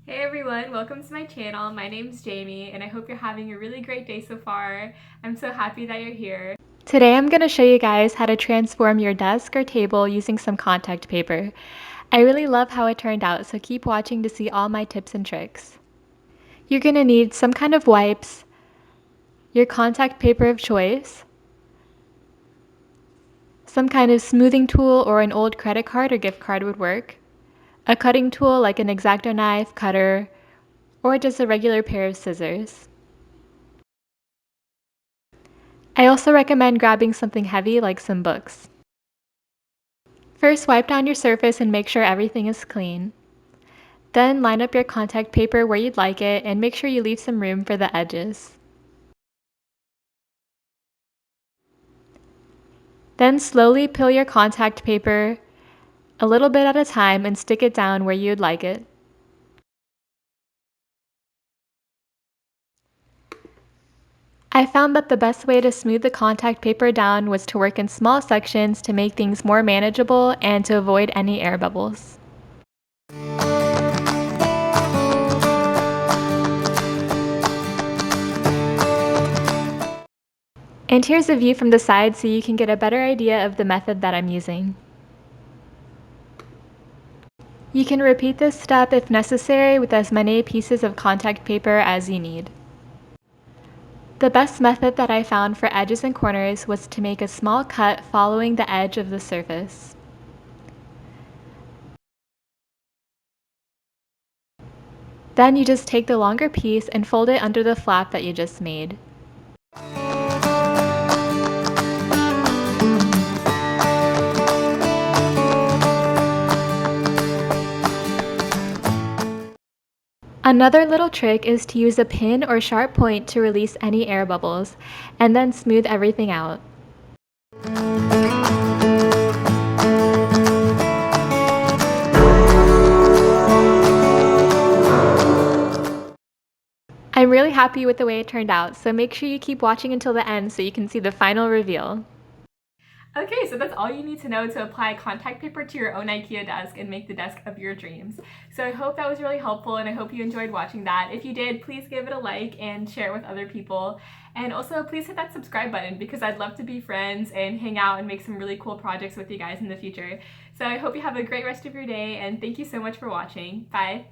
Hey everyone, welcome to my channel. My name's Jamie and I hope you're having a really great day so far. I'm so happy that you're here. Today I'm going to show you guys how to transform your desk or table using some contact paper. I really love how it turned out, so keep watching to see all my tips and tricks. You're going to need some kind of wipes, your contact paper of choice, some kind of smoothing tool or an old credit card or gift card would work, a cutting tool like an X-Acto knife, cutter, or just a regular pair of scissors. I also recommend grabbing something heavy like some books. First, wipe down your surface and make sure everything is clean. Then line up your contact paper where you'd like it and make sure you leave some room for the edges. Then slowly peel your contact paper a little bit at a time and stick it down where you'd like it. I found that the best way to smooth the contact paper down was to work in small sections to make things more manageable and to avoid any air bubbles. And here's a view from the side so you can get a better idea of the method that I'm using. You can repeat this step if necessary with as many pieces of contact paper as you need. The best method that I found for edges and corners was to make a small cut following the edge of the surface. Then you just take the longer piece and fold it under the flap that you just made. Another little trick is to use a pin or sharp point to release any air bubbles, and then smooth everything out. I'm really happy with the way it turned out, so make sure you keep watching until the end so you can see the final reveal. Okay, so that's all you need to know to apply contact paper to your own IKEA desk and make the desk of your dreams. So I hope that was really helpful and I hope you enjoyed watching that. If you did, please give it a like and share it with other people. And also please hit that subscribe button because I'd love to be friends and hang out and make some really cool projects with you guys in the future. So I hope you have a great rest of your day and thank you so much for watching. Bye!